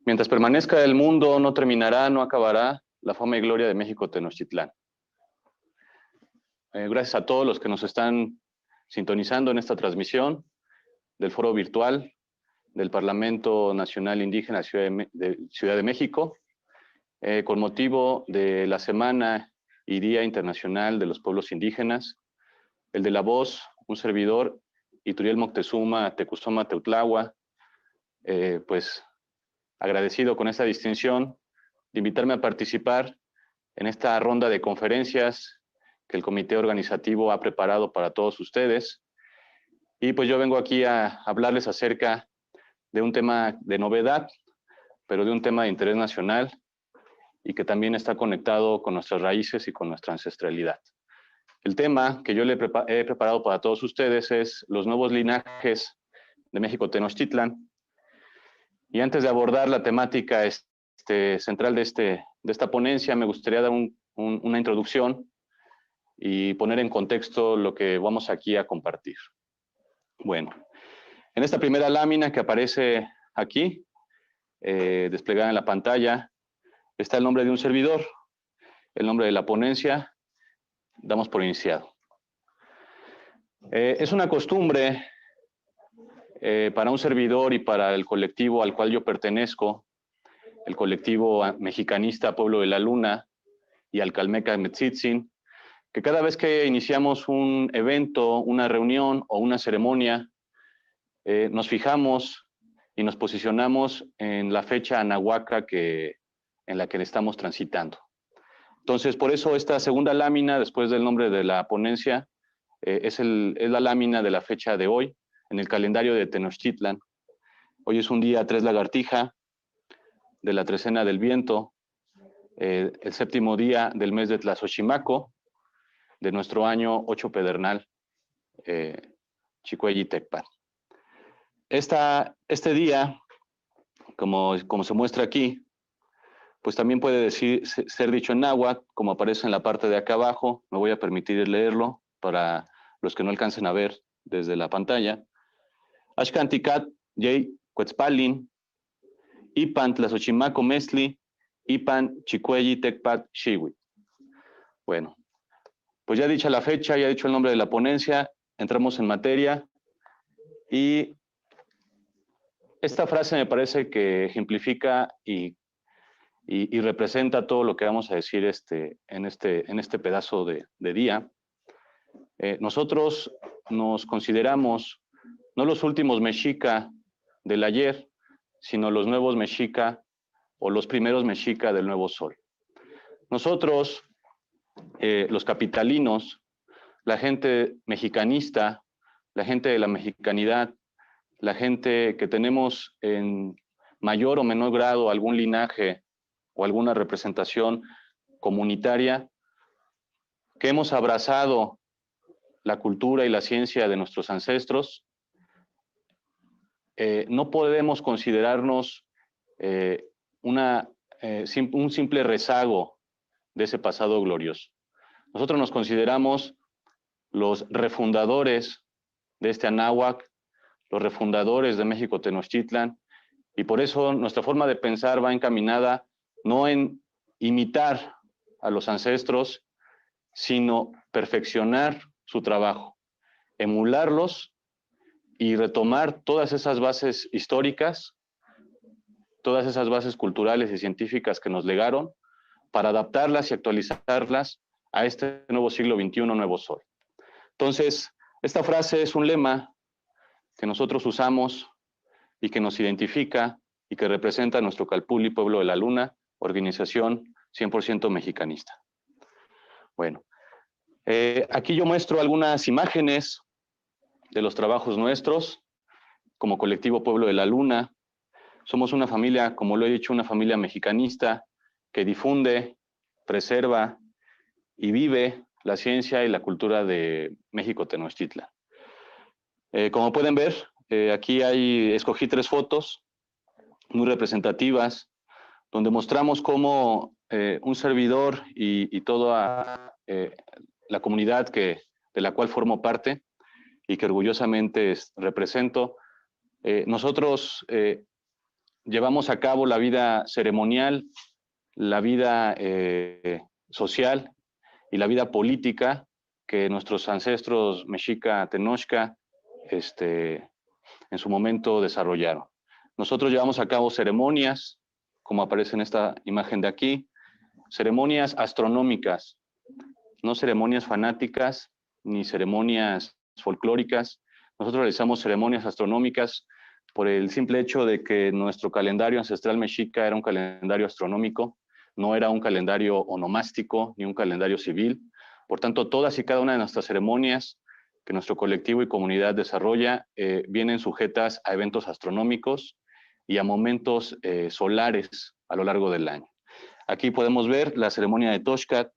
Mientras permanezca el mundo, no terminará, no acabará la fama y gloria de México Tenochtitlán. Gracias a todos los que nos están sintonizando en esta transmisión del foro virtual del Parlamento Nacional Indígena Ciudad de México, con motivo de la Semana y Día Internacional de los Pueblos Indígenas, el de la voz, un servidor, Ituriel Moctezuma Tecuzoma Teutlahua, pues agradecido con esta distinción de invitarme a participar en esta ronda de conferencias que el comité organizativo ha preparado para todos ustedes. Y pues yo vengo aquí a hablarles acerca de un tema de novedad, pero de un tema de interés nacional y que también está conectado con nuestras raíces y con nuestra ancestralidad. El tema que yo he preparado para todos ustedes es los nuevos linajes de México Tenochtitlán. Y antes de abordar la temática central de esta ponencia, me gustaría dar una introducción y poner en contexto lo que vamos aquí a compartir. Bueno, en esta primera lámina que aparece aquí, desplegada en la pantalla, está el nombre de un servidor, el nombre de la ponencia, damos por iniciado. Es una costumbre para un servidor y para el colectivo al cual yo pertenezco, el colectivo mexicanista Pueblo de la Luna y Alcalmeca Metzitzin, que cada vez que iniciamos un evento, una reunión o una ceremonia, nos fijamos y nos posicionamos en la fecha anahuaca en la que estamos transitando. Entonces, por eso esta segunda lámina, después del nombre de la ponencia, es la lámina de la fecha de hoy, en el calendario de Tenochtitlan. Hoy es un día 3 lagartija, de la trecena del viento, el séptimo día del mes de Tlazochimaco, de nuestro año 8 pedernal, Chicuelli Tecpan. Este día, como se muestra aquí, pues también puede ser dicho en náhuatl, como aparece en la parte de acá abajo. Me voy a permitir leerlo para los que no alcancen a ver desde la pantalla. Axcanticat Yei Cuetzpalin, Ipan Tlazochimaco Mesli, Ipan Chicuelli Tecpat Xihui. Bueno, pues ya dicha la fecha, ya dicho el nombre de la ponencia, entramos en materia y esta frase me parece que ejemplifica y representa todo lo que vamos a decir en este pedazo de día. Nosotros nos consideramos no los últimos mexica del ayer, sino los nuevos mexica o los primeros mexica del nuevo sol. Nosotros, los capitalinos, la gente mexicanista, la gente de la mexicanidad, la gente que tenemos en mayor o menor grado algún linaje o alguna representación comunitaria, que hemos abrazado la cultura y la ciencia de nuestros ancestros, no podemos considerarnos un simple rezago de ese pasado glorioso. Nosotros nos consideramos los refundadores de este anáhuac, los refundadores de México Tenochtitlan, y por eso nuestra forma de pensar va encaminada no en imitar a los ancestros, sino perfeccionar su trabajo, emularlos y retomar todas esas bases históricas, todas esas bases culturales y científicas que nos legaron, para adaptarlas y actualizarlas a este nuevo siglo XXI, nuevo sol. Entonces, esta frase es un lema que nosotros usamos y que nos identifica y que representa a nuestro Calpulli Pueblo de la Luna, organización 100% mexicanista. Bueno, aquí yo muestro algunas imágenes de los trabajos nuestros como colectivo Pueblo de la Luna. Somos una familia, como lo he dicho, una familia mexicanista que difunde, preserva y vive la ciencia y la cultura de México Tenochtitlan. Como pueden ver, aquí escogí 3 fotos muy representativas, donde mostramos cómo un servidor y toda la comunidad de la cual formo parte y que orgullosamente represento, nosotros llevamos a cabo la vida ceremonial, la vida social y la vida política que nuestros ancestros mexica Tenochca en su momento desarrollaron. Nosotros llevamos a cabo ceremonias, como aparece en esta imagen de aquí, ceremonias astronómicas, no ceremonias fanáticas ni ceremonias folclóricas. Nosotros realizamos ceremonias astronómicas por el simple hecho de que nuestro calendario ancestral mexica era un calendario astronómico, no era un calendario onomástico ni un calendario civil. Por tanto, todas y cada una de nuestras ceremonias que nuestro colectivo y comunidad desarrolla vienen sujetas a eventos astronómicos y a momentos solares a lo largo del año. Aquí podemos ver la ceremonia de Toxcat,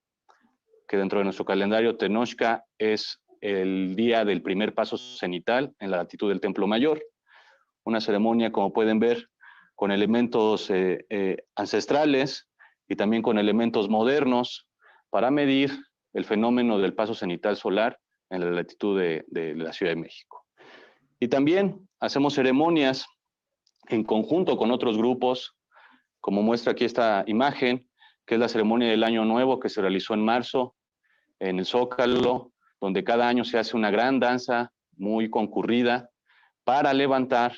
que dentro de nuestro calendario Tenochca es el día del primer paso cenital en la latitud del Templo Mayor. Una ceremonia, como pueden ver, con elementos ancestrales y también con elementos modernos para medir el fenómeno del paso cenital solar en la latitud de la Ciudad de México. Y también hacemos ceremonias en conjunto con otros grupos, como muestra aquí esta imagen, que es la ceremonia del Año Nuevo que se realizó en marzo en el Zócalo, donde cada año se hace una gran danza muy concurrida para levantar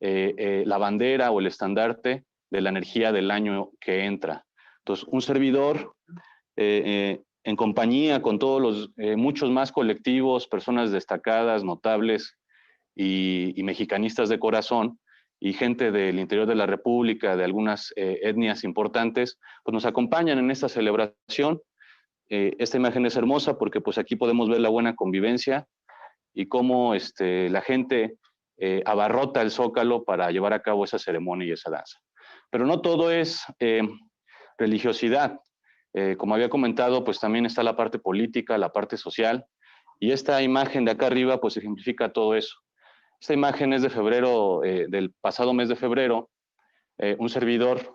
la bandera o el estandarte de la energía del año que entra. Entonces, un servidor en compañía con todos los muchos más colectivos, personas destacadas, notables y mexicanistas de corazón, y gente del interior de la República, de algunas etnias importantes, pues nos acompañan en esta celebración. Esta imagen es hermosa porque pues aquí podemos ver la buena convivencia y cómo la gente abarrota el Zócalo para llevar a cabo esa ceremonia y esa danza. Pero no todo es religiosidad. Como había comentado, pues también está la parte política, la parte social, y esta imagen de acá arriba pues ejemplifica todo eso. Esta imagen es de febrero, del pasado mes de febrero. Un servidor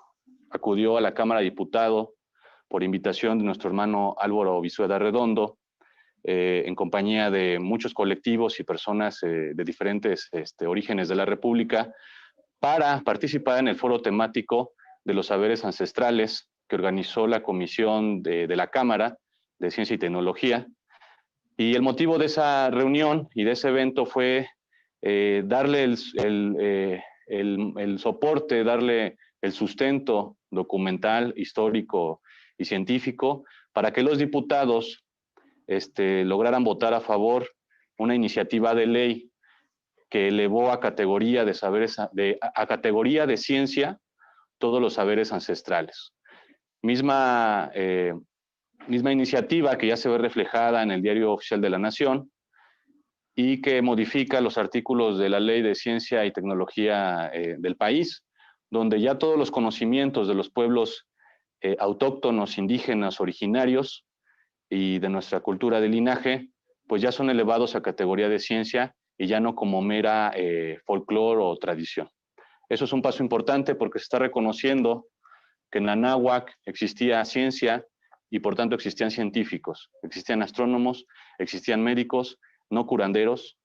acudió a la Cámara de Diputados por invitación de nuestro hermano Álvaro Vizueda Redondo, en compañía de muchos colectivos y personas de diferentes orígenes de la República, para participar en el foro temático de los saberes ancestrales que organizó la Comisión de la Cámara de Ciencia y Tecnología. Y el motivo de esa reunión y de ese evento fue darle el soporte, darle el sustento documental, histórico y científico para que los diputados lograran votar a favor una iniciativa de ley que elevó a categoría de saberes, a categoría de ciencia todos los saberes ancestrales. Misma iniciativa que ya se ve reflejada en el Diario Oficial de la Nación y que modifica los artículos de la Ley de Ciencia y Tecnología del país, donde ya todos los conocimientos de los pueblos autóctonos, indígenas, originarios y de nuestra cultura de linaje, pues ya son elevados a categoría de ciencia y ya no como mera folclore o tradición. Eso es un paso importante porque se está reconociendo que en Anáhuac existía ciencia y por tanto existían científicos, existían astrónomos, existían médicos, no curanderos,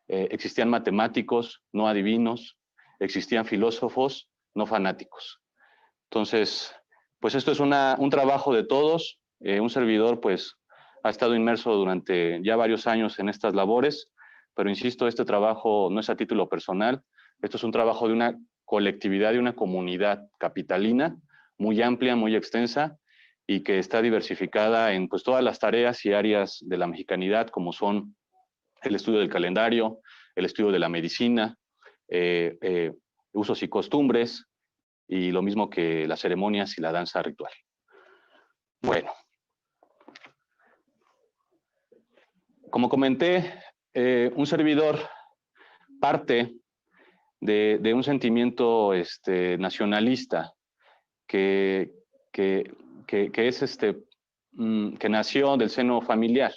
existían matemáticos, no adivinos, existían filósofos, no fanáticos. Entonces, pues esto es un trabajo de todos. Un servidor pues ha estado inmerso durante ya varios años en estas labores, pero insisto, este trabajo no es a título personal, esto es un trabajo de una colectividad, de una comunidad capitalina muy amplia, muy extensa y que está diversificada en pues todas las tareas y áreas de la mexicanidad, como son el estudio del calendario, el estudio de la medicina, usos y costumbres, y lo mismo que las ceremonias y la danza ritual. Bueno, como comenté, un servidor parte de un sentimiento nacionalista que es que nació del seno familiar.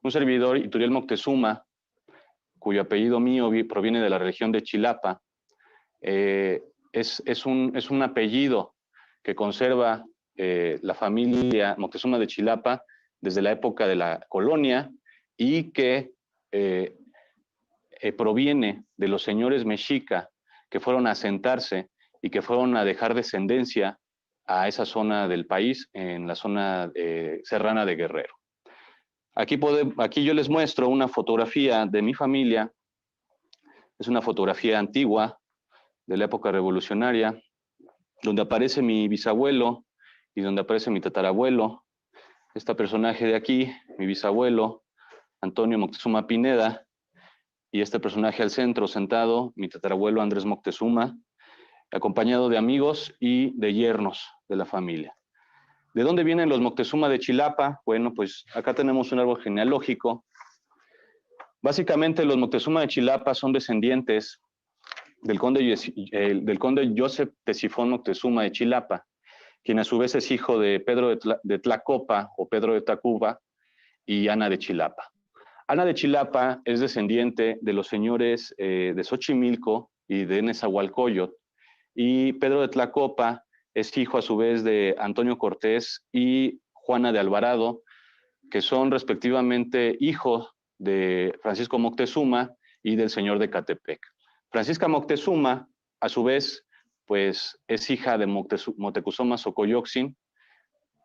Un servidor, Ituriel Moctezuma, cuyo apellido mío proviene de la región de Chilapa, es un apellido que conserva la familia Moctezuma de Chilapa desde la época de la colonia y que proviene de los señores mexica que fueron a asentarse y que fueron a dejar descendencia a esa zona del país, en la zona serrana de Guerrero. Aquí yo les muestro una fotografía de mi familia. Es una fotografía antigua de la época revolucionaria, donde aparece mi bisabuelo y donde aparece mi tatarabuelo. Este personaje de aquí, mi bisabuelo, Antonio Moctezuma Pineda, y este personaje al centro, sentado, mi tatarabuelo Andrés Moctezuma, acompañado de amigos y de yernos de la familia. ¿De dónde vienen los Moctezuma de Chilapa? Bueno, pues acá tenemos un árbol genealógico. Básicamente los Moctezuma de Chilapa son descendientes del conde Joseph Tesifón Moctezuma de Chilapa, quien a su vez es hijo de Pedro de Tlacopa o Pedro de Tacuba y Ana de Chilapa. Ana de Chilapa es descendiente de los señores de Xochimilco y de Nezahualcóyotl, y Pedro de Tlacopa es hijo a su vez de Antonio Cortés y Juana de Alvarado, que son respectivamente hijos de Francisco Moctezuma y del señor de Catepec. Francisca Moctezuma, a su vez, pues es hija de Motecuzoma Xocoyotzin,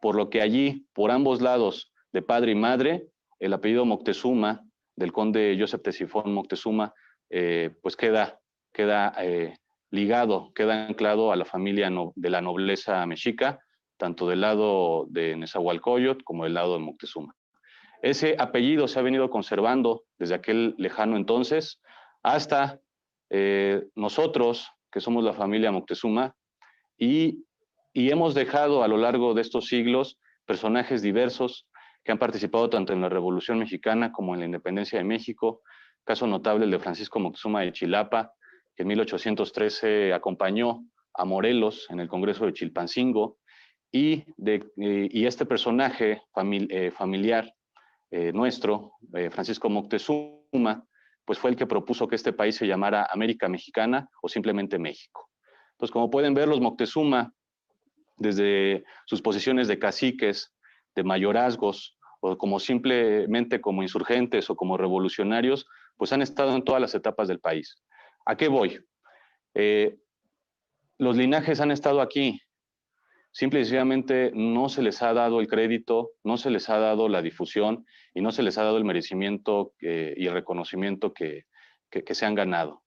por lo que allí, por ambos lados, de padre y madre, el apellido Moctezuma, del conde Joseph Tesifón Moctezuma, pues queda ligado, queda anclado a la familia de la nobleza mexica, tanto del lado de Nezahualcóyotl como del lado de Moctezuma. Ese apellido se ha venido conservando desde aquel lejano entonces hasta nosotros, que somos la familia Moctezuma, y hemos dejado a lo largo de estos siglos personajes diversos que han participado tanto en la Revolución Mexicana como en la Independencia de México. Caso notable el de Francisco Moctezuma de Chilapa, que en 1813 acompañó a Morelos en el Congreso de Chilpancingo, y este personaje familiar nuestro, Francisco Moctezuma, pues fue el que propuso que este país se llamara América Mexicana o simplemente México. Pues como pueden ver, los Moctezuma, desde sus posiciones de caciques, de mayorazgos, o como simplemente como insurgentes o como revolucionarios, pues han estado en todas las etapas del país. ¿A qué voy? Los linajes han estado aquí. Simple y sencillamente no se les ha dado el crédito, no se les ha dado la difusión y no se les ha dado el merecimiento y el reconocimiento que se han ganado.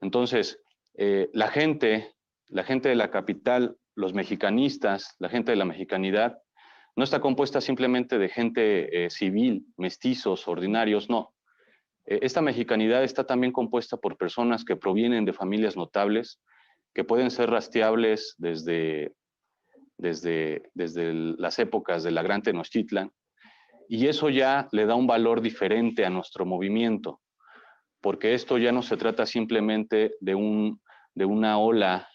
Entonces, la gente de la capital, los mexicanistas, la gente de la mexicanidad, no está compuesta simplemente de gente civil, mestizos, ordinarios, no. Esta mexicanidad está también compuesta por personas que provienen de familias notables, que pueden ser rastreables desde las épocas de la Gran Tenochtitlan, y eso ya le da un valor diferente a nuestro movimiento, porque esto ya no se trata simplemente de una ola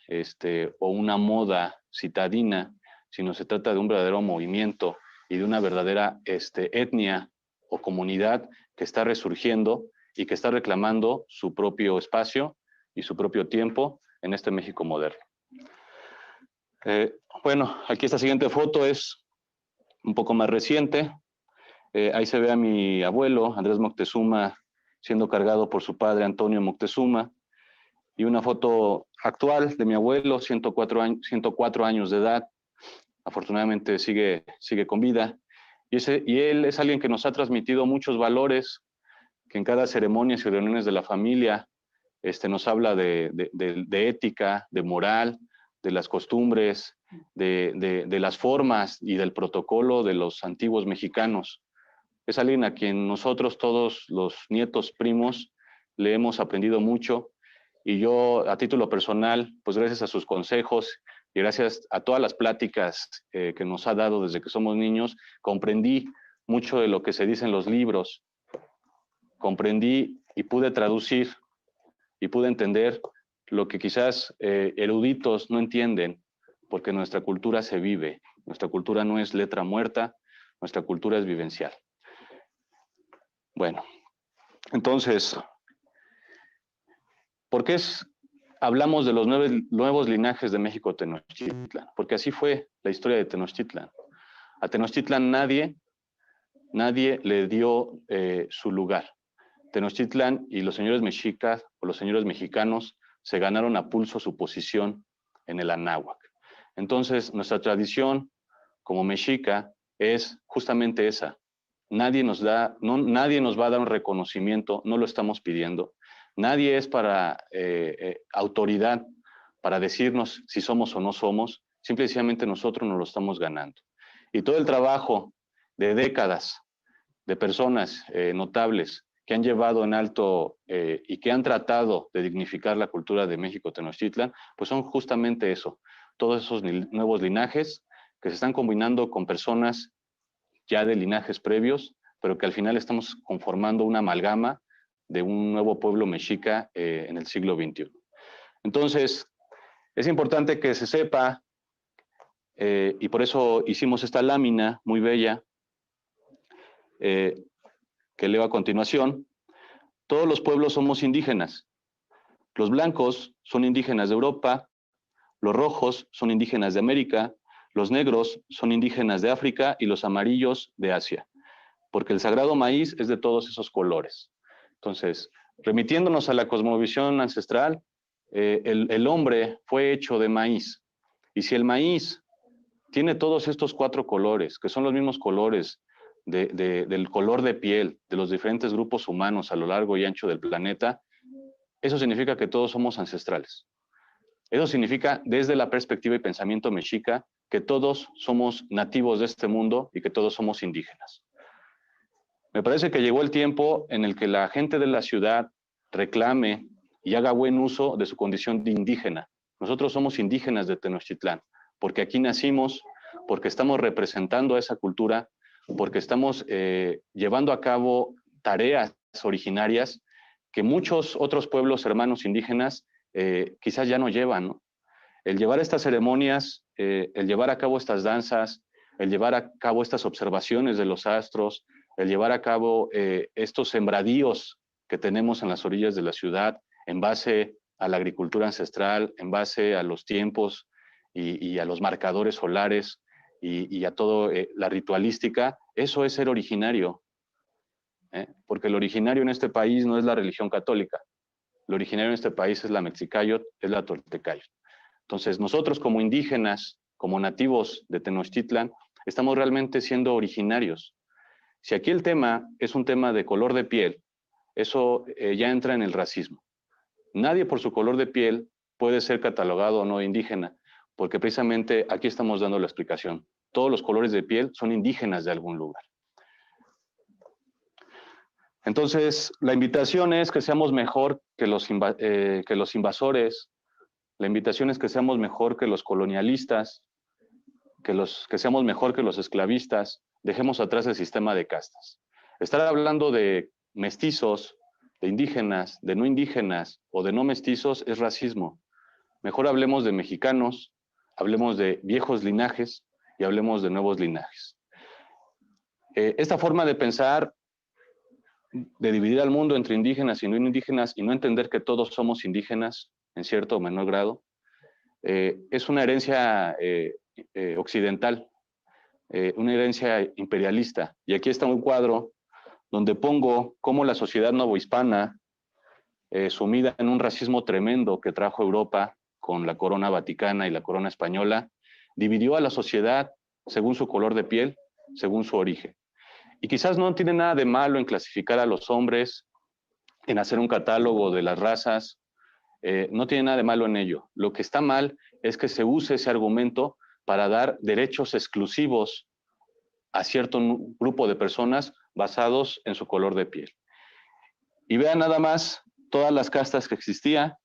o una moda citadina, sino se trata de un verdadero movimiento y de una verdadera etnia o comunidad que está resurgiendo y que está reclamando su propio espacio y su propio tiempo en este México moderno. Bueno, aquí esta siguiente foto es un poco más reciente. Ahí se ve a mi abuelo, Andrés Moctezuma, siendo cargado por su padre, Antonio Moctezuma, y una foto actual de mi abuelo, 104 años de edad. Afortunadamente sigue con vida. Y él es alguien que nos ha transmitido muchos valores, que en cada ceremonia y reuniones de la familia nos habla de ética, de moral, de las costumbres, de las formas y del protocolo de los antiguos mexicanos. Es alguien a quien nosotros, todos los nietos, primos, le hemos aprendido mucho, y yo, a título personal, pues gracias a sus consejos y gracias a todas las pláticas que nos ha dado desde que somos niños, comprendí mucho de lo que se dice en los libros, comprendí y pude traducir y pude entender lo que quizás eruditos no entienden, porque nuestra cultura se vive, nuestra cultura no es letra muerta, nuestra cultura es vivencial. Bueno, entonces, ¿por qué hablamos de los nuevos linajes de México Tenochtitlan? Porque así fue la historia de Tenochtitlan. A Tenochtitlan nadie le dio su lugar. Tenochtitlan y los señores mexicas o los señores mexicanos se ganaron a pulso su posición en el anáhuac. Entonces, nuestra tradición como mexica es justamente esa. Nadie nos va a dar un reconocimiento, no lo estamos pidiendo. Nadie es para autoridad para decirnos si somos o no somos. Simplemente nosotros nos lo estamos ganando. Y todo el trabajo de décadas de personas notables que han llevado en alto y que han tratado de dignificar la cultura de México Tenochtitlan, pues son justamente eso, todos esos nuevos linajes que se están combinando con personas ya de linajes previos, pero que al final estamos conformando una amalgama de un nuevo pueblo mexica en el siglo XXI. Entonces, es importante que se sepa, y por eso hicimos esta lámina muy bella, que leo a continuación. Todos los pueblos somos indígenas. Los blancos son indígenas de Europa, los rojos son indígenas de América, los negros son indígenas de África y los amarillos de Asia, porque el sagrado maíz es de todos esos colores. Entonces, remitiéndonos a la cosmovisión ancestral, el hombre fue hecho de maíz. Y si el maíz tiene todos estos 4 colores, que son los mismos colores del color de piel de los diferentes grupos humanos a lo largo y ancho del planeta, eso significa que todos somos ancestrales. Eso significa, desde la perspectiva y pensamiento mexica, que todos somos nativos de este mundo y que todos somos indígenas. Me parece que llegó el tiempo en el que la gente de la ciudad reclame y haga buen uso de su condición de indígena. Nosotros somos indígenas de Tenochtitlán, porque aquí nacimos, porque estamos representando a esa cultura, porque estamos llevando a cabo tareas originarias que muchos otros pueblos hermanos indígenas quizás ya no llevan, ¿no? El llevar estas ceremonias, el llevar a cabo estas danzas, el llevar a cabo estas observaciones de los astros, el llevar a cabo estos sembradíos que tenemos en las orillas de la ciudad en base a la agricultura ancestral, en base a los tiempos y a los marcadores solares y a todo la ritualística, eso es ser originario, porque el originario en este país no es la religión católica, lo originario en este país es la Mexicáyotl, es la Toltecáyotl. Entonces, nosotros como indígenas, como nativos de Tenochtitlan, estamos realmente siendo originarios. Si aquí el tema es un tema de color de piel, eso ya entra en el racismo. Nadie por su color de piel puede ser catalogado o no indígena, porque precisamente aquí estamos dando la explicación. Todos los colores de piel son indígenas de algún lugar. Entonces, la invitación es que seamos mejor que los invasores, la invitación es que seamos mejor que los colonialistas, que seamos mejor que los esclavistas, dejemos atrás el sistema de castas. Estar hablando de mestizos, de indígenas, de no indígenas o de no mestizos es racismo. Mejor hablemos de mexicanos, hablemos de viejos linajes y hablemos de nuevos linajes. Esta forma de pensar, de dividir al mundo entre indígenas y no entender que todos somos indígenas en cierto o menor grado, es una herencia occidental, una herencia imperialista. Y aquí está un cuadro donde pongo cómo la sociedad novohispana, sumida en un racismo tremendo que trajo Europa con la corona vaticana y la corona española, dividió a la sociedad según su color de piel, según su origen. Y quizás no tiene nada de malo en clasificar a los hombres, en hacer un catálogo de las razas, no tiene nada de malo en ello. Lo que está mal es que se use ese argumento para dar derechos exclusivos a cierto grupo de personas basados en su color de piel. Y vean nada más todas las castas que existía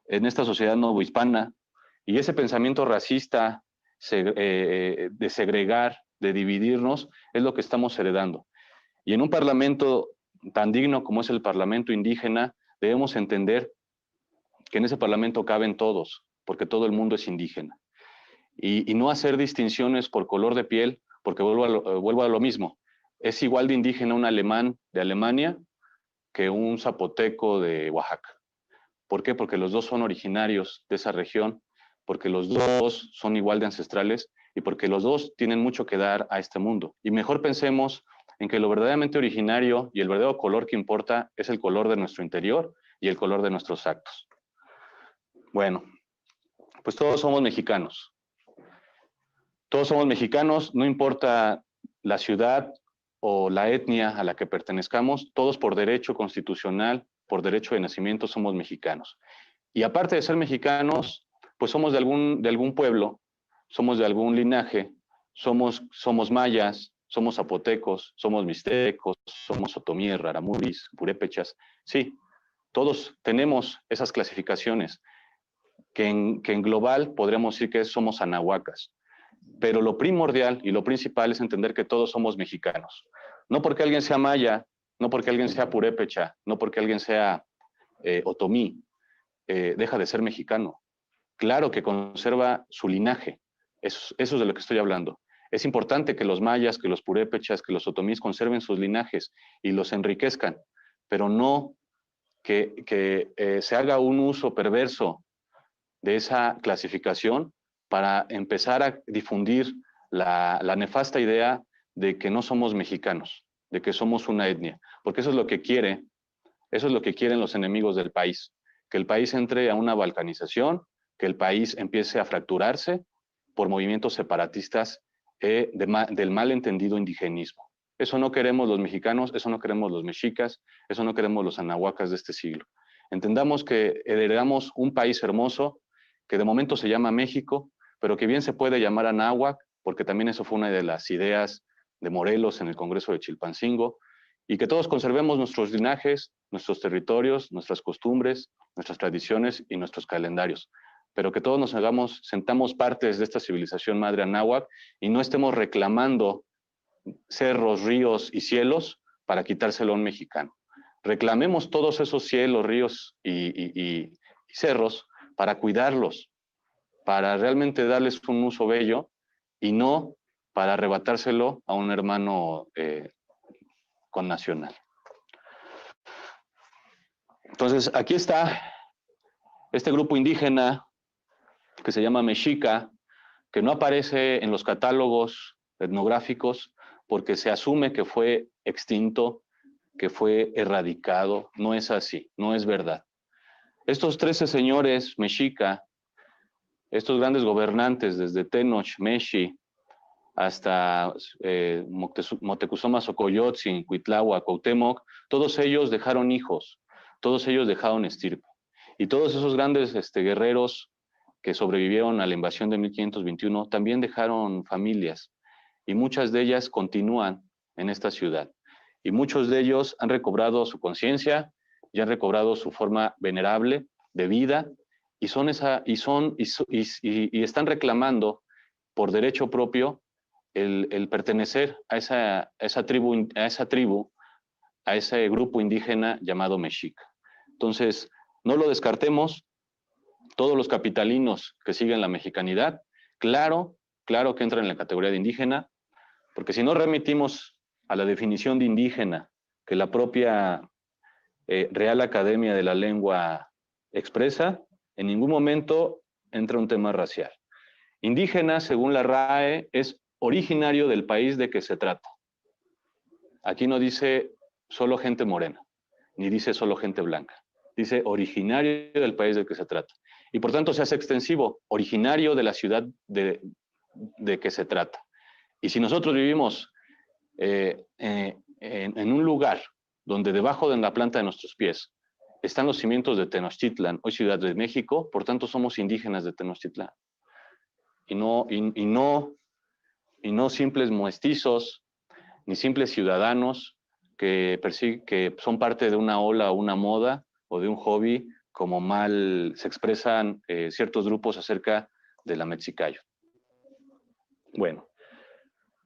en esta sociedad novohispana y ese pensamiento racista de segregar, de dividirnos, es lo que estamos heredando. Y en un parlamento tan digno como es el parlamento indígena, debemos entender que en ese parlamento caben todos, porque todo el mundo es indígena. Y no hacer distinciones por color de piel, porque vuelvo a lo mismo. Es igual de indígena un alemán de Alemania que un zapoteco de Oaxaca. ¿Por qué? Porque los dos son originarios de esa región, porque los dos son igual de ancestrales y porque los dos tienen mucho que dar a este mundo. Y mejor pensemos en que lo verdaderamente originario y el verdadero color que importa es el color de nuestro interior y el color de nuestros actos. Bueno, Pues todos somos mexicanos. Todos somos mexicanos, no importa la ciudad o la etnia a la que pertenezcamos, todos por derecho constitucional, por derecho de nacimiento somos mexicanos. Y aparte de ser mexicanos, pues somos de algún pueblo, somos de algún linaje, somos mayas, somos zapotecos, somos mixtecos, somos otomíes, raramuris, purépechas. Sí, todos tenemos esas clasificaciones que en global podríamos decir que somos anahuacas. Pero lo primordial y lo principal es entender que todos somos mexicanos. No porque alguien sea maya, no porque alguien sea purépecha, no porque alguien sea otomí, deja de ser mexicano. Claro que conserva su linaje. Eso es de lo que estoy hablando. Es importante que los mayas, que los purépechas, que los otomís conserven sus linajes y los enriquezcan, pero no que se haga un uso perverso de esa clasificación para empezar a difundir la nefasta idea de que no somos mexicanos, de que somos una etnia, porque eso es lo que quieren los enemigos del país, que el país entre a una balcanización, que el país empiece a fracturarse por movimientos separatistas del malentendido indigenismo. Eso no queremos los mexicanos, eso no queremos los mexicas, eso no queremos los anahuacas de este siglo. Entendamos que heredamos un país hermoso, que de momento se llama México, pero que bien se puede llamar Anáhuac, porque también eso fue una de las ideas de Morelos en el Congreso de Chilpancingo, y que todos conservemos nuestros linajes, nuestros territorios, nuestras costumbres, nuestras tradiciones y nuestros calendarios, pero que todos sentamos partes de esta civilización madre Anáhuac y no estemos reclamando cerros, ríos y cielos para quitárselo a un mexicano. Reclamemos todos esos cielos, ríos y cerros para cuidarlos, para realmente darles un uso bello y no para arrebatárselo a un hermano connacional. Entonces, aquí está este grupo indígena que se llama Mexica, que no aparece en los catálogos etnográficos porque se asume que fue extinto, que fue erradicado. No es así, no es verdad. Estos 13 señores Mexica, estos grandes gobernantes, desde Tenoch, Meshi, hasta Moctezuma Xocoyotzin, Cuitláhuac, Cuauhtémoc, todos ellos dejaron hijos, todos ellos dejaron estirpe. Y todos esos grandes guerreros que sobrevivieron a la invasión de 1521 también dejaron familias, y muchas de ellas continúan en esta ciudad. Y muchos de ellos han recobrado su conciencia y han recobrado su forma venerable de vida, y están reclamando por derecho propio el pertenecer a esa tribu, a ese grupo indígena llamado Mexica. Entonces, no lo descartemos. Todos los capitalinos que siguen la mexicanidad, claro que entran en la categoría de indígena, porque si no remitimos a la definición de indígena que la propia Real Academia de la Lengua expresa, en ningún momento entra un tema racial. Indígena, según la RAE, es originario del país de que se trata. Aquí no dice solo gente morena, ni dice solo gente blanca. Dice originario del país del que se trata. Y por tanto se hace extensivo, originario de la ciudad de que se trata. Y si nosotros vivimos en un lugar donde debajo de la planta de nuestros pies están los cimientos de Tenochtitlan, hoy Ciudad de México, por tanto somos indígenas de Tenochtitlan. Y no simples mestizos, ni simples ciudadanos que son parte de una ola o una moda o de un hobby, como mal se expresan ciertos grupos acerca de la Mexicayo. Bueno,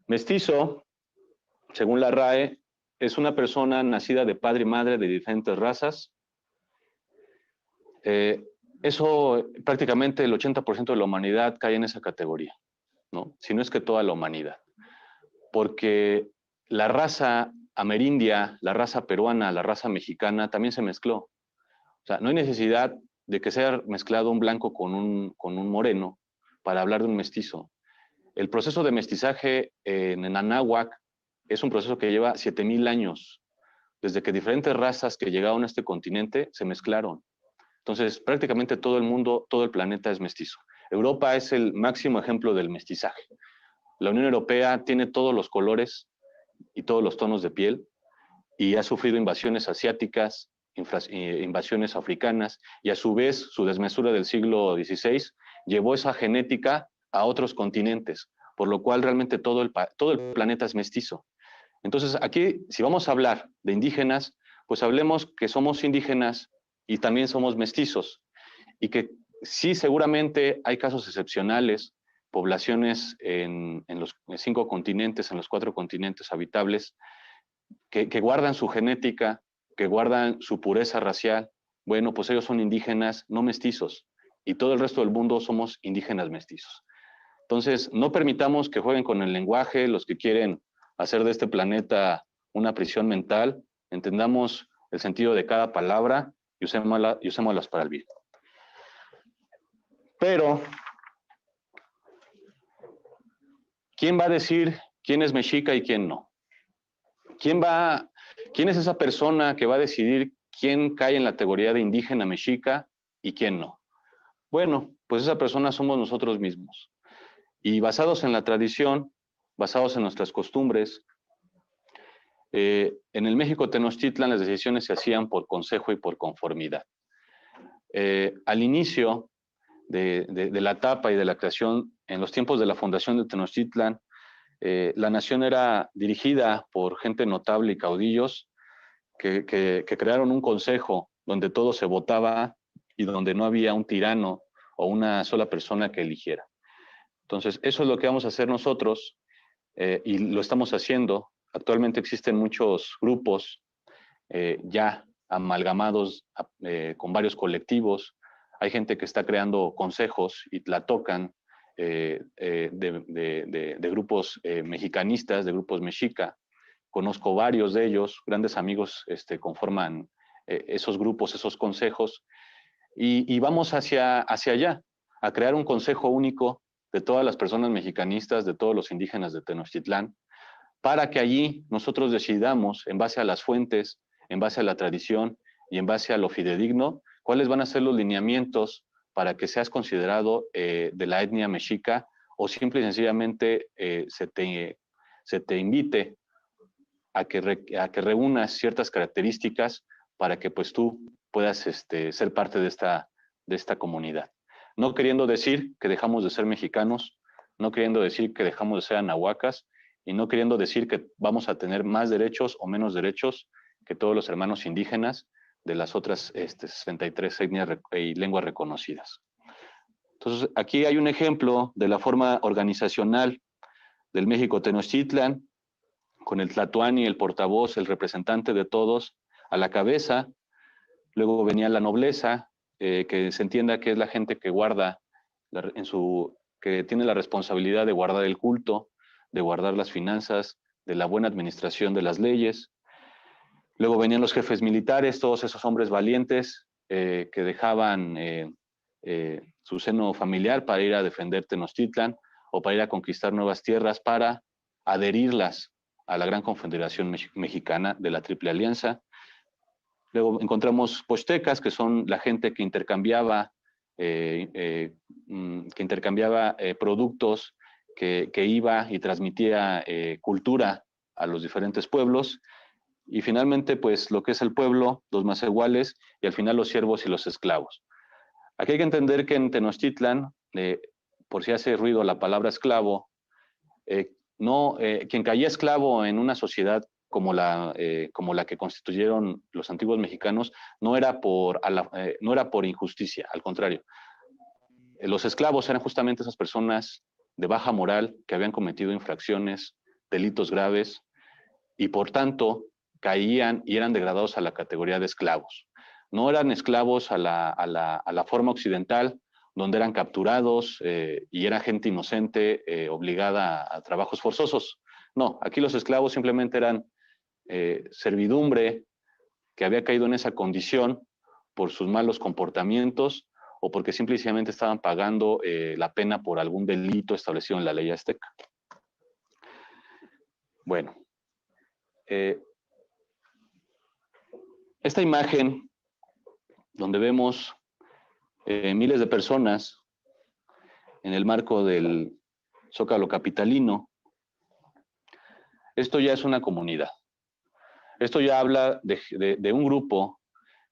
mestizo, según la RAE, es una persona nacida de padre y madre de diferentes razas. Eso prácticamente el 80% de la humanidad cae en esa categoría, ¿no? Si no es que toda la humanidad. Porque la raza amerindia, la raza peruana, la raza mexicana también se mezcló. O sea, no hay necesidad de que sea mezclado un blanco con un moreno para hablar de un mestizo. El proceso de mestizaje en Anáhuac es un proceso que lleva 7,000 años, desde que diferentes razas que llegaron a este continente se mezclaron. Entonces, prácticamente todo el mundo, todo el planeta es mestizo. Europa es el máximo ejemplo del mestizaje. La Unión Europea tiene todos los colores y todos los tonos de piel y ha sufrido invasiones asiáticas, invasiones africanas, y a su vez su desmesura del siglo XVI llevó esa genética a otros continentes, por lo cual realmente todo el planeta es mestizo. Entonces aquí, si vamos a hablar de indígenas, pues hablemos que somos indígenas y también somos mestizos, y que sí, seguramente hay casos excepcionales, poblaciones en los 5 continentes, en los 4 continentes habitables, que guardan su genética, que guardan su pureza racial. Bueno, pues ellos son indígenas no mestizos, y todo el resto del mundo somos indígenas mestizos. Entonces, no permitamos que jueguen con el lenguaje los que quieren hacer de este planeta una prisión mental. Entendamos el sentido de cada palabra y usémoslas para el bien. Pero, ¿quién va a decir quién es mexica y quién no? ¿Quién es esa persona que va a decidir quién cae en la categoría de indígena mexica y quién no? Bueno, pues esa persona somos nosotros mismos. Y basados en la tradición, basados en nuestras costumbres, en el México Tenochtitlan las decisiones se hacían por consejo y por conformidad. Al inicio de la etapa y de la creación, en los tiempos de la fundación de Tenochtitlan, la nación era dirigida por gente notable y caudillos que crearon un consejo donde todo se votaba y donde no había un tirano o una sola persona que eligiera. Entonces, eso es lo que vamos a hacer nosotros y lo estamos haciendo. Actualmente existen muchos grupos ya amalgamados con varios colectivos. Hay gente que está creando consejos y la tocan de grupos mexicanistas, de grupos mexica. Conozco varios de ellos, grandes amigos conforman esos grupos, esos consejos, y vamos hacia allá, a crear un consejo único de todas las personas mexicanistas, de todos los indígenas de Tenochtitlán, para que allí nosotros decidamos, en base a las fuentes, en base a la tradición y en base a lo fidedigno, cuáles van a ser los lineamientos para que seas considerado de la etnia mexica o simple y sencillamente se te invite a que reúnas ciertas características para que pues tú puedas ser parte de esta comunidad. No queriendo decir que dejamos de ser mexicanos, no queriendo decir que dejamos de ser anahuacas y no queriendo decir que vamos a tener más derechos o menos derechos que todos los hermanos indígenas de las otras 63 etnias y lenguas reconocidas. Entonces, aquí hay un ejemplo de la forma organizacional del México Tenochtitlan, con el tlatoani, el portavoz, el representante de todos, a la cabeza. Luego venía la nobleza, que se entienda que es la gente que guarda, que tiene la responsabilidad de guardar el culto, de guardar las finanzas, de la buena administración de las leyes. Luego venían los jefes militares, todos esos hombres valientes que dejaban su seno familiar para ir a defender Tenochtitlan o para ir a conquistar nuevas tierras, para adherirlas a la Gran Confederación Mexicana de la Triple Alianza. Luego encontramos pochtecas, que son la gente que intercambiaba productos, que iba y transmitía cultura a los diferentes pueblos. Y finalmente, pues lo que es el pueblo, los macehuales, y al final los siervos y los esclavos. Aquí hay que entender que en Tenochtitlan, por si hace ruido la palabra esclavo, quien caía esclavo en una sociedad como la que constituyeron los antiguos mexicanos, no era por injusticia, al contrario. Los esclavos eran justamente esas personas de baja moral que habían cometido infracciones, delitos graves, y por tanto caían y eran degradados a la categoría de esclavos. No eran esclavos a la forma occidental, donde eran capturados y era gente inocente obligada a trabajos forzosos. No, aquí los esclavos simplemente eran servidumbre que había caído en esa condición por sus malos comportamientos o porque simplemente estaban pagando la pena por algún delito establecido en la ley azteca. Bueno, esta imagen donde vemos miles de personas en el marco del Zócalo capitalino, esto ya es una comunidad. Esto ya habla de un grupo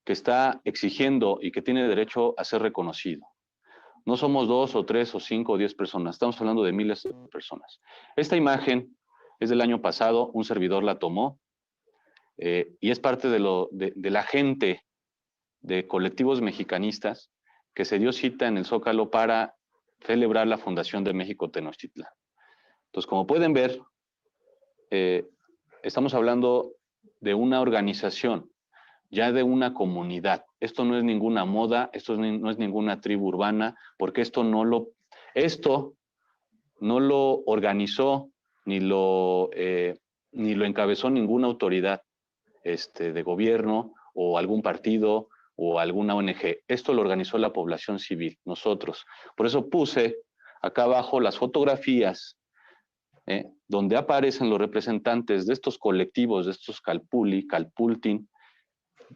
que está exigiendo y que tiene derecho a ser reconocido. No somos 2 o 3 o 5 o 10 personas, estamos hablando de miles de personas. Esta imagen es del año pasado, un servidor la tomó y es parte de la gente de colectivos mexicanistas que se dio cita en el Zócalo para celebrar la fundación de México Tenochtitlán. Entonces, como pueden ver, estamos hablando de una organización, ya de una comunidad. Esto no es ninguna moda, esto no es ninguna tribu urbana, porque esto no lo organizó ni lo encabezó ninguna autoridad de gobierno o algún partido o alguna ONG. Esto lo organizó la población civil, nosotros. Por eso puse acá abajo las fotografías donde aparecen los representantes de estos colectivos, de estos Calpultin,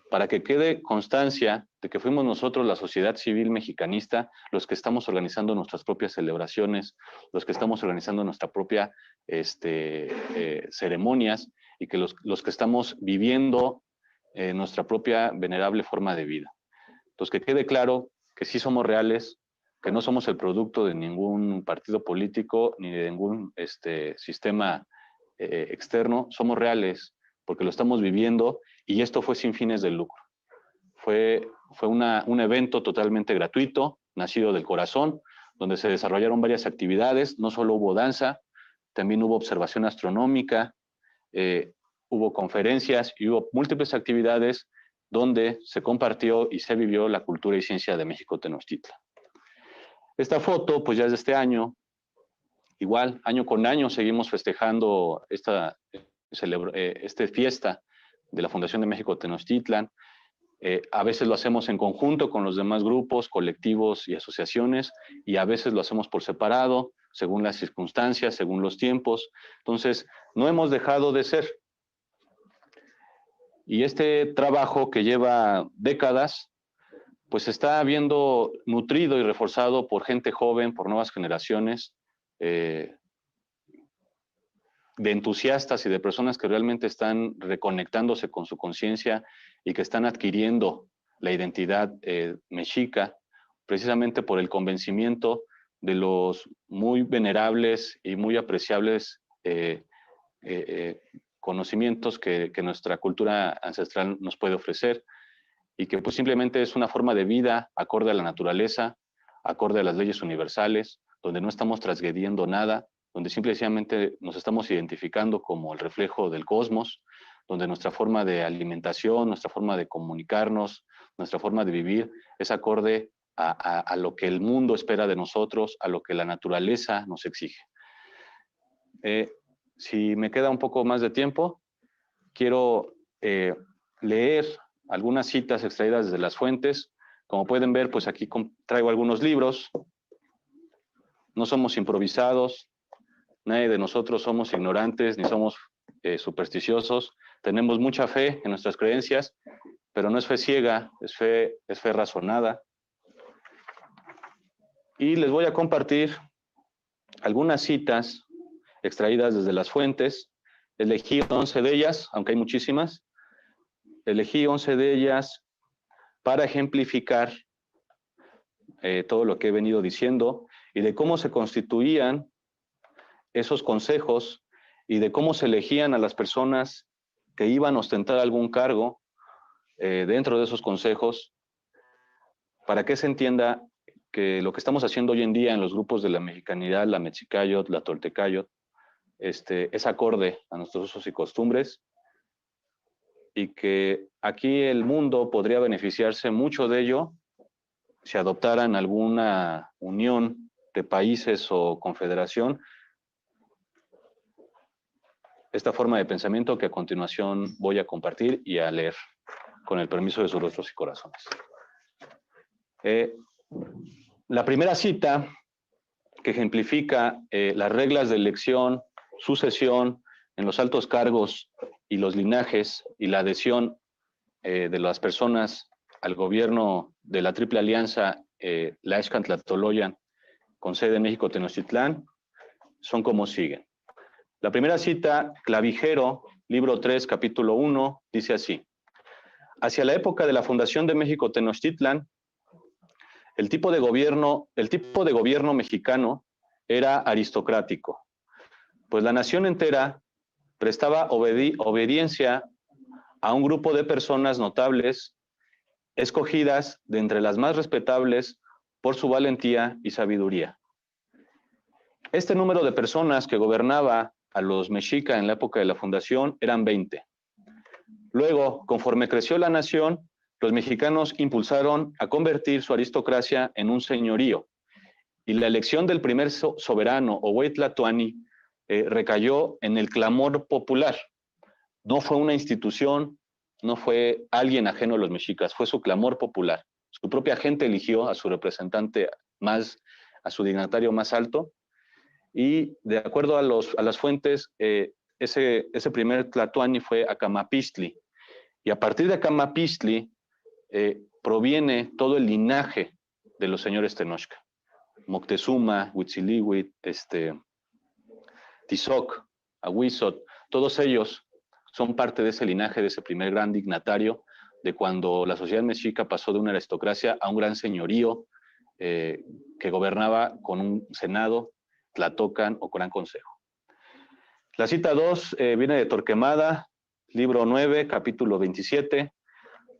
para que quede constancia de que fuimos nosotros, la sociedad civil mexicanista, los que estamos organizando nuestras propias celebraciones, los que estamos organizando nuestra propia ceremonias y que los que estamos viviendo nuestra propia venerable forma de vida. Entonces, que quede claro que sí somos reales, que no somos el producto de ningún partido político ni de ningún sistema externo, somos reales porque lo estamos viviendo y esto fue sin fines de lucro. Fue un evento totalmente gratuito, nacido del corazón, donde se desarrollaron varias actividades, no solo hubo danza, también hubo observación astronómica, hubo conferencias y hubo múltiples actividades donde se compartió y se vivió la cultura y ciencia de México Tenochtitlan. Esta foto, pues ya es de este año, igual, año con año seguimos festejando esta fiesta de la Fundación de México Tenochtitlan. A veces lo hacemos en conjunto con los demás grupos, colectivos y asociaciones, y a veces lo hacemos por separado, según las circunstancias, según los tiempos. Entonces, no hemos dejado de ser. Y este trabajo que lleva décadas, pues está viendo nutrido y reforzado por gente joven, por nuevas generaciones, de entusiastas y de personas que realmente están reconectándose con su conciencia y que están adquiriendo la identidad mexica, precisamente por el convencimiento de los muy venerables y muy apreciables conocimientos que nuestra cultura ancestral nos puede ofrecer y que pues simplemente es una forma de vida acorde a la naturaleza, acorde a las leyes universales, donde no estamos transgrediendo nada, donde simplemente nos estamos identificando como el reflejo del cosmos, donde nuestra forma de alimentación, nuestra forma de comunicarnos, nuestra forma de vivir es acorde a lo que el mundo espera de nosotros, a lo que la naturaleza nos exige. Si me queda un poco más de tiempo, quiero leer algunas citas extraídas de las fuentes. Como pueden ver, pues aquí traigo algunos libros. No somos improvisados, nadie de nosotros somos ignorantes ni somos supersticiosos. Tenemos mucha fe en nuestras creencias, pero no es fe ciega, es fe razonada. Y les voy a compartir algunas citas extraídas desde las fuentes. Elegí 11 de ellas, aunque hay muchísimas. Elegí 11 de ellas para ejemplificar todo lo que he venido diciendo y de cómo se constituían esos consejos y de cómo se elegían a las personas que iban a ostentar algún cargo dentro de esos consejos, para que se entienda que lo que estamos haciendo hoy en día en los grupos de la mexicanidad, la mexicayot, la toltecayot, es acorde a nuestros usos y costumbres, y que aquí el mundo podría beneficiarse mucho de ello si adoptaran alguna unión de países o confederación esta forma de pensamiento que a continuación voy a compartir y a leer, con el permiso de sus rostros y corazones. La primera cita que ejemplifica las reglas de elección, sucesión en los altos cargos y los linajes y la adhesión de las personas al gobierno de la Triple Alianza, Tlaxcala-Tlaxtoloyan, con sede en México Tenochtitlán, son como siguen. La primera cita, Clavijero, libro 3, capítulo 1, dice así: hacia la época de la fundación de México Tenochtitlán, el tipo de gobierno mexicano era aristocrático, pues la nación entera prestaba obediencia a un grupo de personas notables, escogidas de entre las más respetables por su valentía y sabiduría. Este número de personas que gobernaba a los mexica en la época de la fundación eran 20. Luego, conforme creció la nación, los mexicanos impulsaron a convertir su aristocracia en un señorío, y la elección del primer soberano, Ohuetlatoani, recayó en el clamor popular. No fue una institución, no fue alguien ajeno a los mexicas, fue su clamor popular. Su propia gente eligió a su representante más, a su dignatario más alto, y de acuerdo a las fuentes, ese primer Tlatoani fue Acamapistli, y a partir de Acamapistli proviene todo el linaje de los señores Tenochca. Moctezuma, Huitzilihuit, Tizoc, Ahuizot, todos ellos son parte de ese linaje, de ese primer gran dignatario, de cuando la sociedad mexica pasó de una aristocracia a un gran señorío que gobernaba con un senado, tlatocan o gran consejo. La cita 2 viene de Torquemada, libro 9, capítulo 27.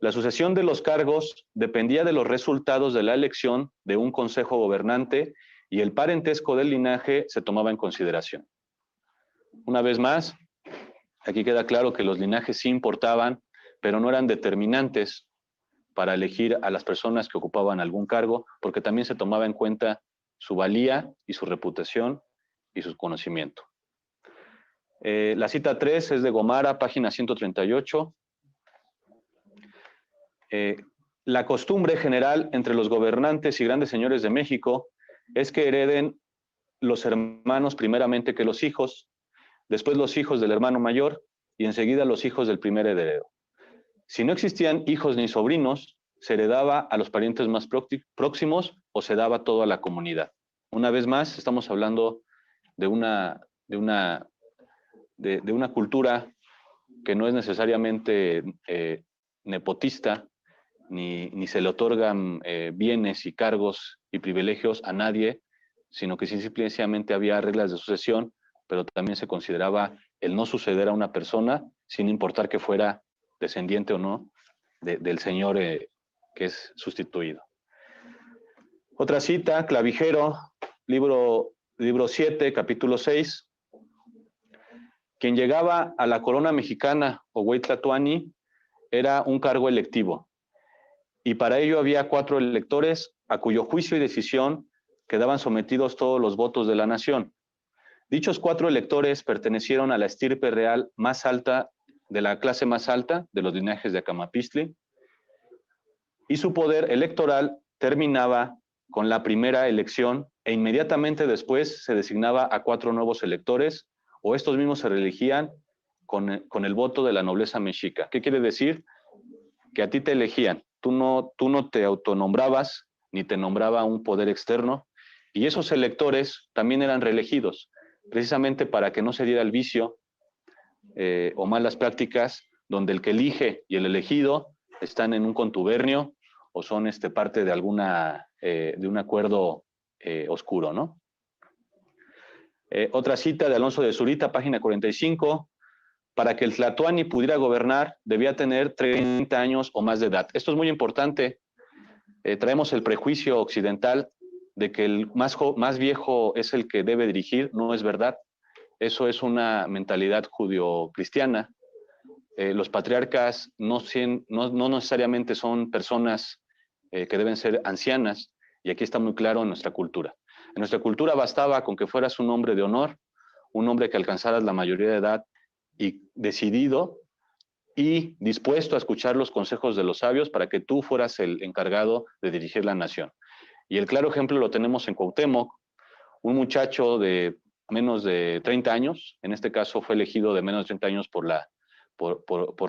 La sucesión de los cargos dependía de los resultados de la elección de un consejo gobernante y el parentesco del linaje se tomaba en consideración. Una vez más, aquí queda claro que los linajes sí importaban, pero no eran determinantes para elegir a las personas que ocupaban algún cargo, porque también se tomaba en cuenta su valía y su reputación y su conocimiento. La cita 3 es de Gomara, página 138. La costumbre general entre los gobernantes y grandes señores de México es que hereden los hermanos primeramente que los hijos, después los hijos del hermano mayor y enseguida los hijos del primer heredero. Si no existían hijos ni sobrinos, se heredaba a los parientes más próximos o se daba todo a la comunidad. Una vez más, estamos hablando de una cultura que no es necesariamente nepotista, ni se le otorgan bienes y cargos y privilegios a nadie, sino que simplemente había reglas de sucesión, pero también se consideraba el no suceder a una persona sin importar que fuera descendiente o no del señor que es sustituido. Otra cita, Clavijero, libro 7, capítulo 6. Quien llegaba a la corona mexicana o Ohuetlatoani era un cargo electivo, y para ello había 4 electores a cuyo juicio y decisión quedaban sometidos todos los votos de la nación. Dichos 4 electores pertenecieron a la estirpe real más alta, de la clase más alta de los linajes de Acamapistli, y su poder electoral terminaba con la primera elección e inmediatamente después se designaba a 4 nuevos electores, o estos mismos se reelegían con el voto de la nobleza mexica. ¿Qué quiere decir? Que a ti te elegían, tú no te autonombrabas, ni te nombraba un poder externo, y esos electores también eran reelegidos, precisamente para que no se diera el vicio o malas prácticas, donde el que elige y el elegido están en un contubernio o son parte de de un acuerdo oscuro, ¿no? Otra cita de Alonso de Zurita, página 45. Para que el Tlatoani pudiera gobernar, debía tener 30 años o más de edad. Esto es muy importante. Traemos el prejuicio occidental de que el más viejo es el que debe dirigir. No es verdad. Eso es una mentalidad judio-cristiana. Los patriarcas no necesariamente son personas que deben ser ancianas, y aquí está muy claro en nuestra cultura. En nuestra cultura bastaba con que fueras un hombre de honor, un hombre que alcanzaras la mayoría de edad, y decidido y dispuesto a escuchar los consejos de los sabios para que tú fueras el encargado de dirigir la nación. Y el claro ejemplo lo tenemos en Cuauhtémoc, un muchacho de menos de 30 años, en este caso fue elegido de menos de 30 años por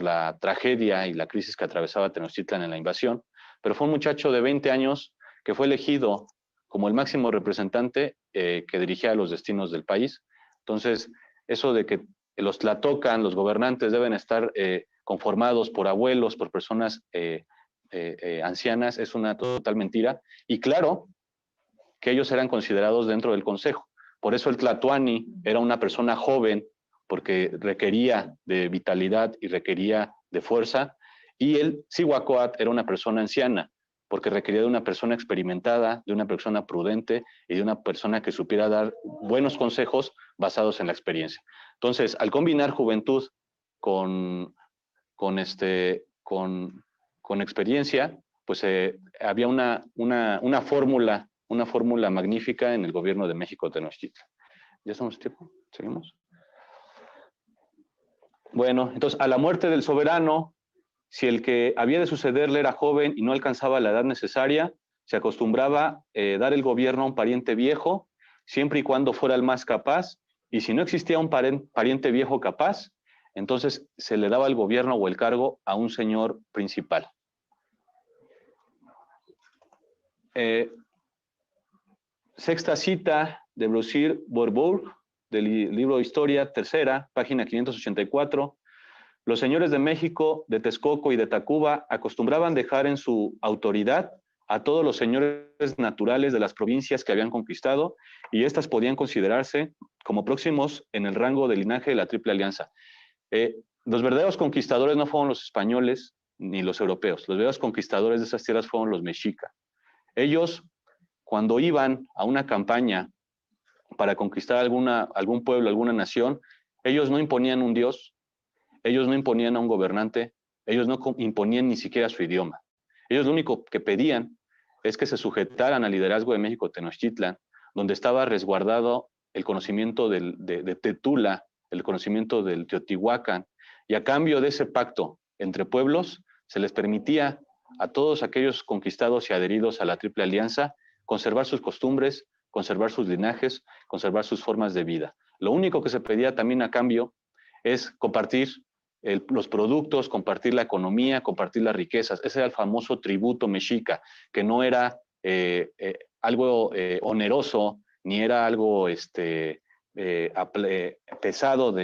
la tragedia y la crisis que atravesaba Tenochtitlan en la invasión, pero fue un muchacho de 20 años que fue elegido como el máximo representante que dirigía los destinos del país. Entonces, eso de que los tlatocan, los gobernantes deben estar conformados por abuelos, por personas ancianas, es una total mentira. Y claro que ellos eran considerados dentro del consejo. Por eso el tlatoani era una persona joven, porque requería de vitalidad y requería de fuerza, y el Cihuacóatl era una persona anciana, porque requería de una persona experimentada, de una persona prudente y de una persona que supiera dar buenos consejos basados en la experiencia. Entonces, al combinar juventud con, con, con experiencia, pues había una fórmula magnífica en el gobierno de México Tenochtitlan. ¿Ya estamos tiempo? ¿Seguimos? Bueno, entonces, a la muerte del soberano, si el que había de sucederle era joven y no alcanzaba la edad necesaria, se acostumbraba dar el gobierno a un pariente viejo, siempre y cuando fuera el más capaz, y si no existía un pariente viejo capaz, entonces se le daba el gobierno o el cargo a un señor principal. Sexta cita de Brosir Bourbourg, del libro Historia, tercera, página 584. Los señores de México, de Texcoco y de Tacuba acostumbraban dejar en su autoridad a todos los señores naturales de las provincias que habían conquistado, y éstas podían considerarse como próximos en el rango de linaje de la Triple Alianza. Los verdaderos conquistadores no fueron los españoles ni los europeos. Los verdaderos conquistadores de esas tierras fueron los mexicas. Ellos, cuando iban a una campaña para conquistar algún pueblo, alguna nación, ellos no imponían un dios, ellos no imponían a un gobernante, ellos no imponían ni siquiera su idioma. Ellos lo único que pedían es que se sujetaran al liderazgo de México Tenochtitlan, donde estaba resguardado el conocimiento de Tetula, el conocimiento del Teotihuacán, y a cambio de ese pacto entre pueblos, se les permitía a todos aquellos conquistados y adheridos a la Triple Alianza conservar sus costumbres, conservar sus linajes, conservar sus formas de vida. Lo único que se pedía también a cambio es compartir los productos, compartir la economía, compartir las riquezas. Ese era el famoso tributo mexica, que no era algo oneroso, ni era algo pesado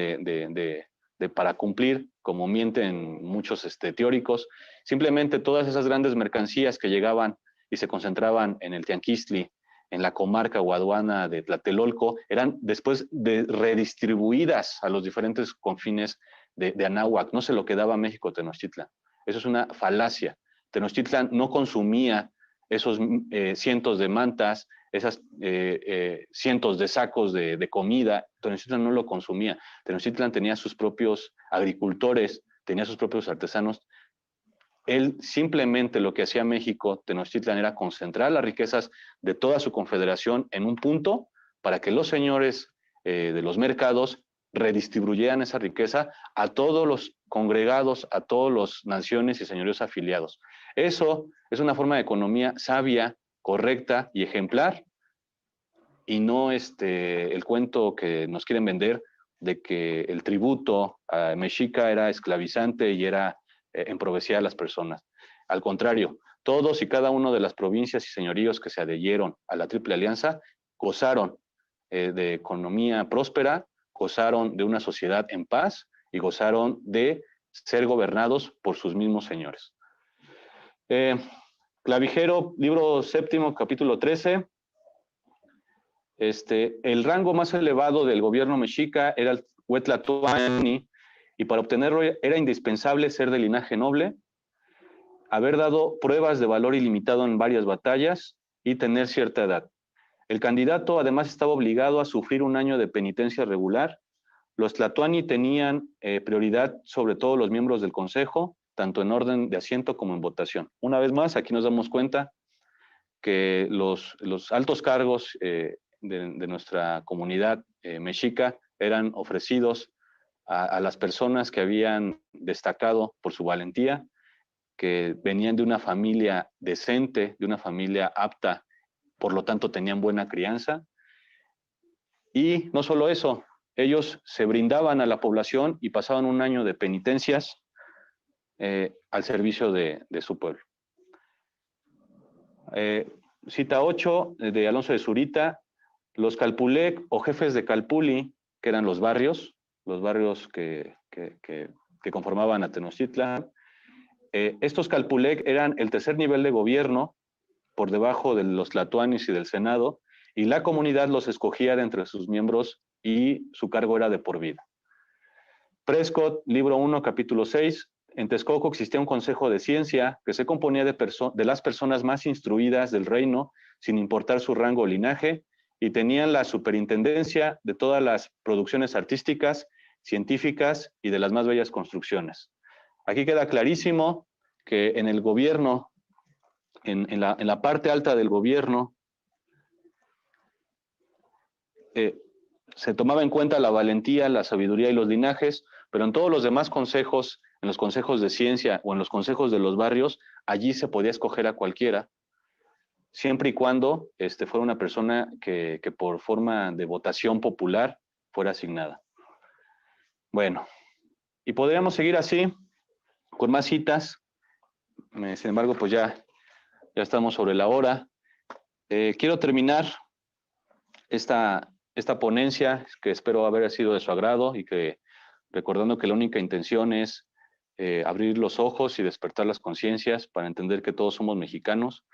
para cumplir, como mienten muchos teóricos. Simplemente todas esas grandes mercancías que llegaban y se concentraban en el Tianquistli, en la comarca o aduana de Tlatelolco, eran después redistribuidas a los diferentes confines de Anáhuac. No se lo quedaba a México Tenochtitlan. Eso es una falacia. Tenochtitlan no consumía esos cientos de mantas, esas cientos de sacos de comida. Tenochtitlan no lo consumía. Tenochtitlan tenía sus propios agricultores, tenía sus propios artesanos. Él simplemente lo que hacía México Tenochtitlan era concentrar las riquezas de toda su confederación en un punto para que los señores de los mercados redistribuyeran esa riqueza a todos los congregados, a todas las naciones y señoríos afiliados. Eso es una forma de economía sabia, correcta y ejemplar, y no el cuento que nos quieren vender de que el tributo mexica era esclavizante y era empobrecía a las personas. Al contrario, todos y cada uno de las provincias y señoríos que se adhirieron a la Triple Alianza gozaron de economía próspera, gozaron de una sociedad en paz y gozaron de ser gobernados por sus mismos señores. Clavijero, libro séptimo, capítulo 13. El rango más elevado del gobierno mexica era el Huetlatoani, y para obtenerlo era indispensable ser de linaje noble, haber dado pruebas de valor ilimitado en varias batallas y tener cierta edad. El candidato además estaba obligado a sufrir un año de penitencia regular. Los tlatoani tenían prioridad sobre todos los miembros del consejo, tanto en orden de asiento como en votación. Una vez más, aquí nos damos cuenta que los altos cargos de nuestra comunidad mexica eran ofrecidos a las personas que habían destacado por su valentía, que venían de una familia decente, de una familia apta, por lo tanto tenían buena crianza. Y no solo eso, ellos se brindaban a la población y pasaban un año de penitencias al servicio de su pueblo. cita 8 de Alonso de Zurita, los Calpulec o jefes de Calpuli, que eran los barrios que conformaban a Tenochtitlan. Estos Calpulec eran el tercer nivel de gobierno, por debajo de los tlatoanis y del Senado, y la comunidad los escogía de entre sus miembros y su cargo era de por vida. Prescott, libro 1, capítulo 6. En Texcoco existía un consejo de ciencia que se componía de las personas más instruidas del reino, sin importar su rango o linaje, y tenían la superintendencia de todas las producciones artísticas, científicas y de las más bellas construcciones. Aquí queda clarísimo que en el gobierno, en la parte alta del gobierno, se tomaba en cuenta la valentía, la sabiduría y los linajes, pero en todos los demás consejos, en los consejos de ciencia o en los consejos de los barrios, allí se podía escoger a cualquiera, siempre y cuando fuera una persona que por forma de votación popular fuera asignada. Bueno, y podríamos seguir así, con más citas. Sin embargo, pues ya estamos sobre la hora. Quiero terminar esta ponencia, que espero haber sido de su agrado y que recordando que la única intención es abrir los ojos y despertar las conciencias para entender que todos somos mexicanos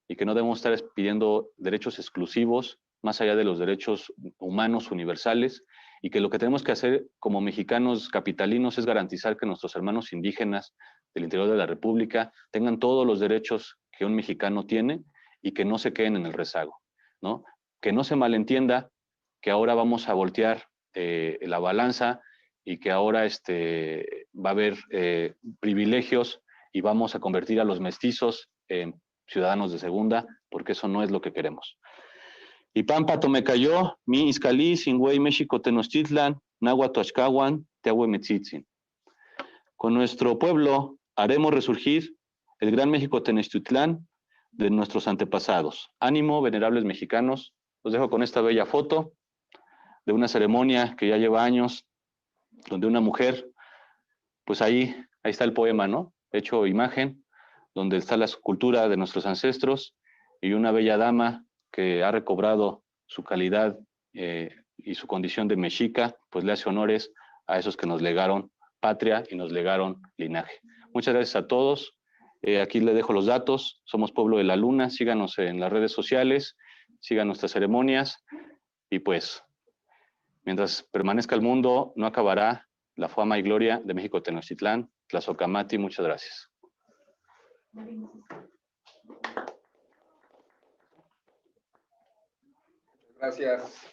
y que no debemos estar pidiendo derechos exclusivos más allá de los derechos humanos universales, y que lo que tenemos que hacer como mexicanos capitalinos es garantizar que nuestros hermanos indígenas del interior de la República tengan todos los derechos que un mexicano tiene y que no se queden en el rezago, ¿no? Que no se malentienda que ahora vamos a voltear la balanza y que ahora va a haber privilegios y vamos a convertir a los mestizos en ciudadanos de segunda, porque eso no es lo que queremos. Y Pampa Tomecayó, Mi Izcalí, Singüey, México, Tenochtitlan, Náhuatl, Tlaxcahuan, Tehuemetzitzin. Con nuestro pueblo haremos resurgir el gran México Tenochtitlán de nuestros antepasados. Ánimo, venerables mexicanos. Los dejo con esta bella foto de una ceremonia que ya lleva años, donde una mujer, pues ahí está el poema, ¿no? Hecho imagen, donde está la escultura de nuestros ancestros y una bella dama que ha recobrado su calidad y su condición de mexica, pues le hace honores a esos que nos legaron patria y nos legaron linaje. Muchas gracias a todos. Aquí les dejo los datos. Somos Pueblo de la Luna. Síganos en las redes sociales, sigan nuestras ceremonias y pues mientras permanezca el mundo, no acabará la fama y gloria de México Tenochtitlán. Tlazocamati, muchas gracias. Gracias.